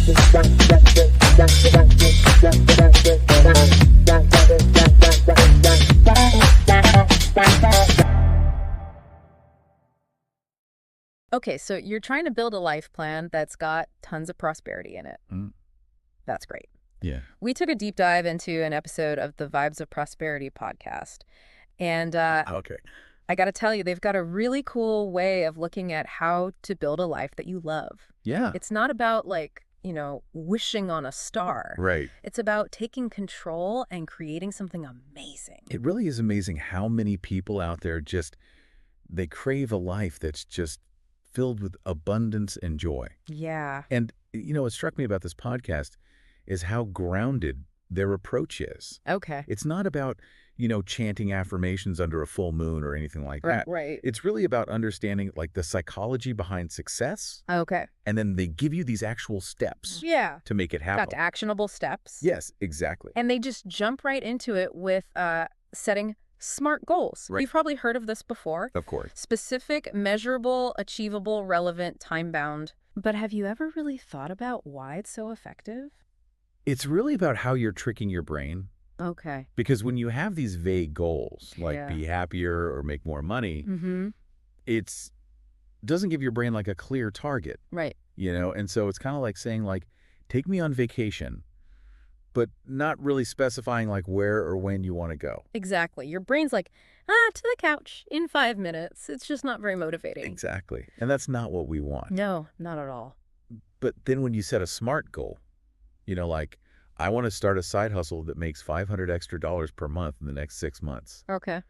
Okay, so you're trying to build a life plan that's got tons of prosperity in it. Mm. That's great. Yeah. We took a deep dive into an episode of the Vibes of Prosperity podcast. And Okay. I got to tell you, they've got a really cool way of looking at how to build a life that you love. Yeah. It's not about wishing on a star. Right. It's about taking control and creating something amazing. It really is amazing how many people out there they crave a life that's just filled with abundance and joy. Yeah. And, what struck me about this podcast is how grounded their approach is. Okay. It's not about, chanting affirmations under a full moon or anything like that. Right. It's really about understanding, the psychology behind success. Okay. And then they give you these actual steps to make it happen. Got actionable steps. Yes, exactly. And they just jump right into it with setting SMART goals. Right. You've probably heard of this before. Of course. Specific, measurable, achievable, relevant, time-bound. But have you ever really thought about why it's so effective? It's really about how you're tricking your brain. Okay. Because when you have these vague goals, like Yeah. be happier or make more money, Mm-hmm. it doesn't give your brain a clear target, Right. And so it's kind of like saying take me on vacation, but not really specifying where or when you want to go. Exactly. Your brain's like, to the couch in 5 minutes. It's just not very motivating. Exactly. And that's not what we want. No, not at all. But then when you set a SMART goal, I want to start a side hustle that makes $500 extra per month in the next 6 months. Okay.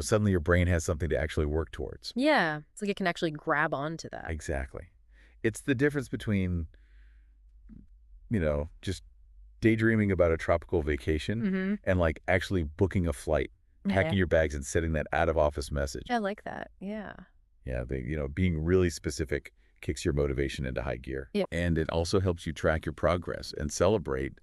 Suddenly your brain has something to actually work towards. Yeah. It's like it can actually grab onto that. Exactly. It's the difference between, just daydreaming about a tropical vacation and actually booking a flight, packing your bags and sending that out of office message. I like that. Yeah. Yeah. Being really specific kicks your motivation into high gear. Yeah. And it also helps you track your progress and celebrate,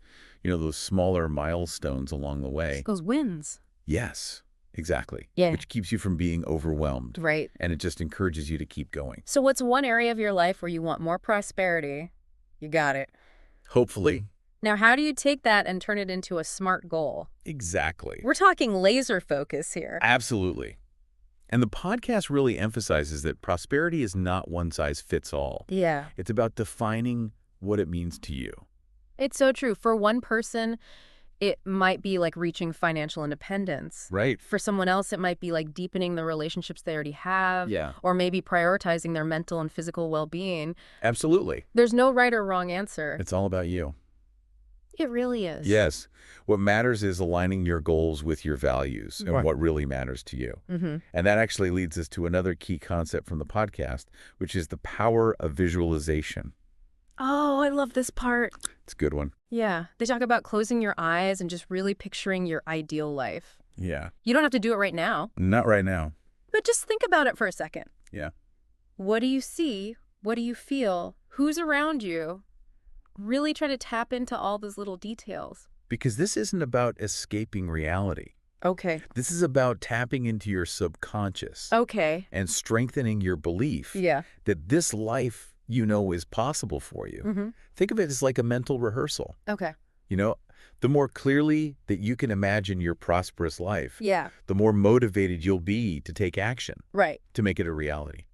those smaller milestones along the way. Those wins. Yes, exactly. Yeah. Which keeps you from being overwhelmed. Right. And it just encourages you to keep going. So what's one area of your life where you want more prosperity? You got it. Hopefully. Now, how do you take that and turn it into a SMART goal? Exactly. We're talking laser focus here. Absolutely. And the podcast really emphasizes that prosperity is not one size fits all. Yeah. It's about defining what it means to you. It's so true. For one person, it might be like reaching financial independence. Right. For someone else, it might be like deepening the relationships they already have. Yeah. Or maybe prioritizing their mental and physical well-being. Absolutely. There's no right or wrong answer. It's all about you. It really is. Yes. What matters is aligning your goals with your values and Right. what really matters to you. Mm-hmm. And that actually leads us to another key concept from the podcast, which is the power of visualization. Oh, I love this part. It's a good one. Yeah. They talk about closing your eyes and just really picturing your ideal life. Yeah. You don't have to do it right now, Not right now. but just think about it for a second. Yeah. What do you see? What do you feel? Who's around you? Really try to tap into all those little details. Because this isn't about escaping reality. Okay. This is about tapping into your subconscious Okay. and strengthening your belief Yeah. that this life is possible for you. Mm-hmm. Think of it as like a mental rehearsal. Okay. The more clearly that you can imagine your prosperous life, Yeah. the more motivated you'll be to take action Right. to make it a reality.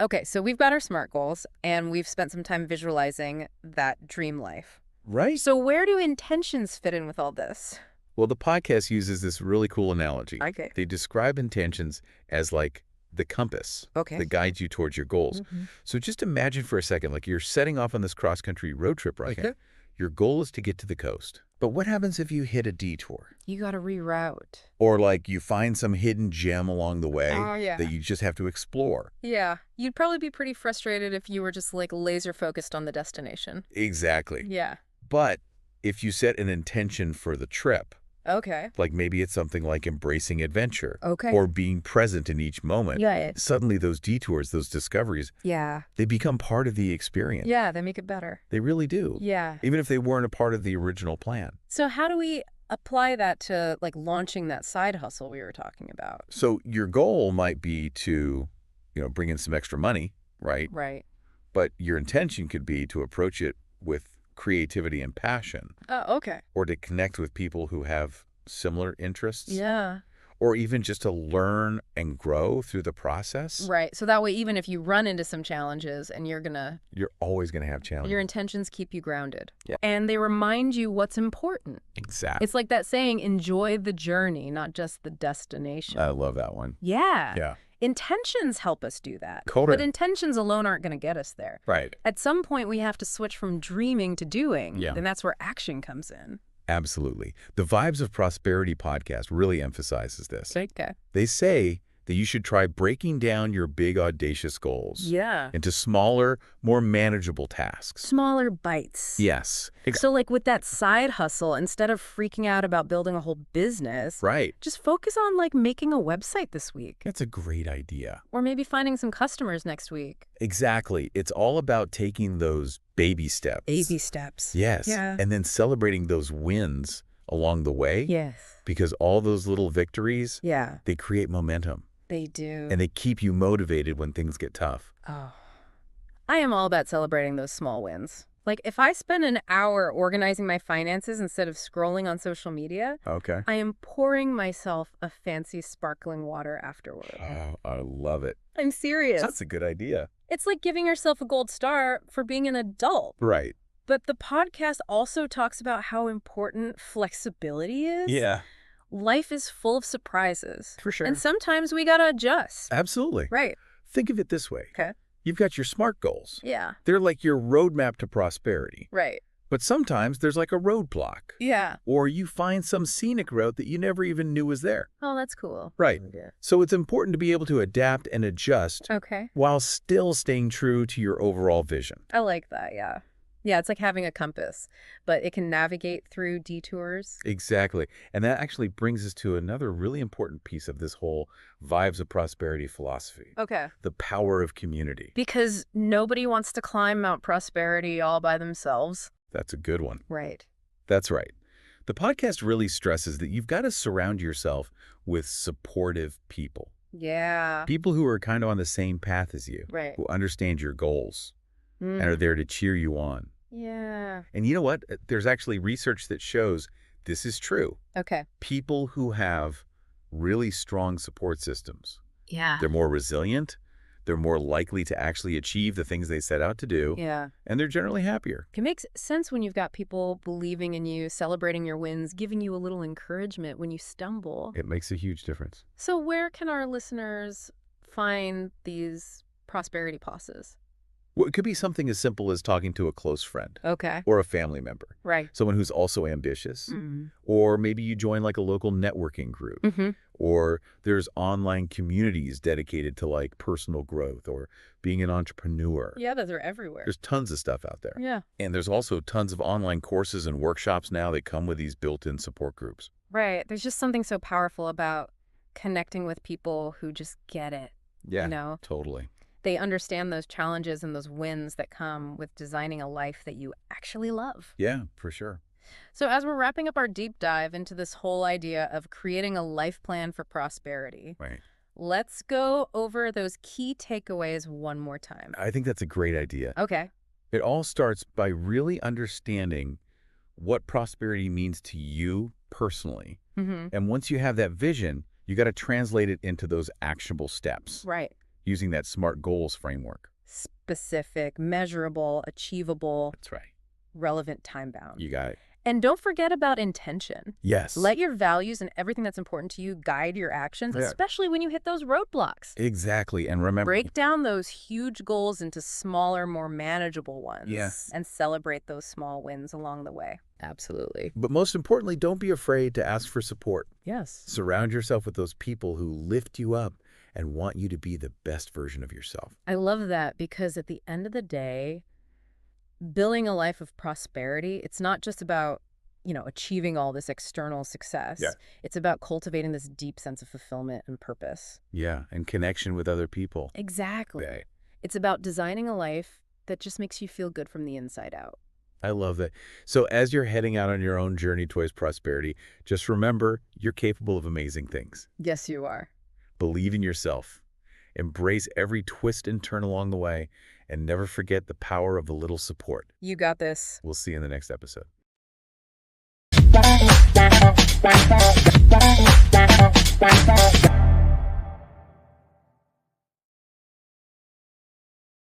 Okay, so we've got our SMART goals, and we've spent some time visualizing that dream life. Right? So where do intentions fit in with all this? Well, the podcast uses this really cool analogy. Okay. They describe intentions as like the compass Okay. that guides you towards your goals. Mhm. So just imagine for a second, you're setting off on this cross-country road trip right Okay. now. Your goal is to get to the coast. But what happens if you hit a detour? You got to reroute. Or you find some hidden gem along the way Oh, yeah. that you just have to explore? Yeah. You'd probably be pretty frustrated if you were just laser focused on the destination. Exactly. Yeah. But if you set an intention for the trip, Okay. maybe it's something like embracing adventure Okay. or being present in each moment, Yeah. suddenly those detours, those discoveries, Yeah. they become part of the experience. Yeah, they make it better. They really do. Yeah. Even if they weren't a part of the original plan. So how do we apply that to launching that side hustle we were talking about? So your goal might be to, bring in some extra money, right? Right. But your intention could be to approach it with creativity and passion, Oh, okay. or to connect with people who have similar interests, Yeah. or even just to learn and grow through the process. Right. So that way, even if you run into some challenges and You're always going to have challenges. your intentions keep you grounded. Yeah. And they remind you what's important. Exactly. It's like that saying, enjoy the journey, not just the destination. I love that one. Yeah. Yeah. Intentions help us do that. Totally. But intentions alone aren't going to get us there. Right. At some point, we have to switch from dreaming to doing. Yeah. Then that's where action comes in. Absolutely. The Vibes of Prosperity podcast really emphasizes this. Okay. They say that you should try breaking down your big, audacious goals Yeah. into smaller, more manageable tasks. Smaller bites. Yes. So like with that side hustle, instead of freaking out about building a whole business, Right. just focus on like making a website this week. That's a great idea. Or maybe finding some customers next week. Exactly. It's all about taking those baby steps. Baby steps. Yes. Yeah. And then celebrating those wins along the way. Yes. Because all those little victories, Yeah. they create momentum. They do. And they keep you motivated when things get tough. Oh. I am all about celebrating those small wins. Like if I spend an hour organizing my finances instead of scrolling on social media, Okay. I am pouring myself a fancy sparkling water afterward. Oh, I love it. I'm serious. That's a good idea. It's like giving yourself a gold star for being an adult. Right. But the podcast also talks about how important flexibility is. Yeah. Life is full of surprises. For sure. And sometimes we gotta adjust. Absolutely. Right. Think of it this way. Okay. You've got your SMART goals. Yeah. They're like your roadmap to prosperity. Right. But sometimes there's like a roadblock. Yeah. Or you find some scenic route that you never even knew was there. Oh, that's cool. Right. Yeah. So it's important to be able to adapt and adjust Okay. while still staying true to your overall vision. I like that, yeah. Yeah, it's like having a compass, but it can navigate through detours. Exactly. And that actually brings us to another really important piece of this whole Vibes of Prosperity philosophy. Okay. The power of community. Because nobody wants to climb Mount Prosperity all by themselves. That's a good one. Right. That's right. The podcast really stresses that you've got to surround yourself with supportive people. Yeah. People who are kind of on the same path as you, Right. who understand your goals and are Mm. there to cheer you on. Yeah. And you know what? There's actually research that shows this is true. Okay. People who have really strong support systems, Yeah. they're more resilient, they're more likely to actually achieve the things they set out to do, Yeah. and they're generally happier. It makes sense when you've got people believing in you, celebrating your wins, giving you a little encouragement when you stumble. It makes a huge difference. So where can our listeners find these prosperity pauses? Well, it could be something as simple as talking to a close friend Okay. or a family member, Right. someone who's also ambitious, Mm-hmm. or maybe you join like a local networking group, Mm-hmm. or there's online communities dedicated to like personal growth or being an entrepreneur. Yeah, those are everywhere. There's tons of stuff out there. Yeah. And there's also tons of online courses and workshops now that come with these built-in support groups. Right. There's just something so powerful about connecting with people who just get it. Yeah, You know, totally. they understand those challenges and those wins that come with designing a life that you actually love. Yeah, for sure. So as we're wrapping up our deep dive into this whole idea of creating a life plan for prosperity, Right. let's go over those key takeaways one more time. I think that's a great idea. Okay. It all starts by really understanding what prosperity means to you personally. Mm-hmm. And once you have that vision, you got to translate it into those actionable steps Right. using that SMART goals framework. Specific, measurable, achievable, That's right. relevant, time-bound. You got it. And don't forget about intention. Yes. Let your values and everything that's important to you guide your actions, Yeah. especially when you hit those roadblocks. Exactly. And remember, Break down those huge goals into smaller, more manageable ones. Yes. And celebrate those small wins along the way. Absolutely. but most importantly, don't be afraid to ask for support. Yes. Surround yourself with those people who lift you up and want you to be the best version of yourself. I love that because at the end of the day, building a life of prosperity, it's not just about, achieving all this external success. Yeah. It's about cultivating this deep sense of fulfillment and purpose. Yeah, and connection with other people. Exactly. Right. It's about designing a life that just makes you feel good from the inside out. I love that. So as you're heading out on your own journey towards prosperity, just remember you're capable of amazing things. Yes, you are. Believe in yourself. Embrace every twist and turn along the way, And never forget the power of a little support. You got this. We'll see you in the next episode.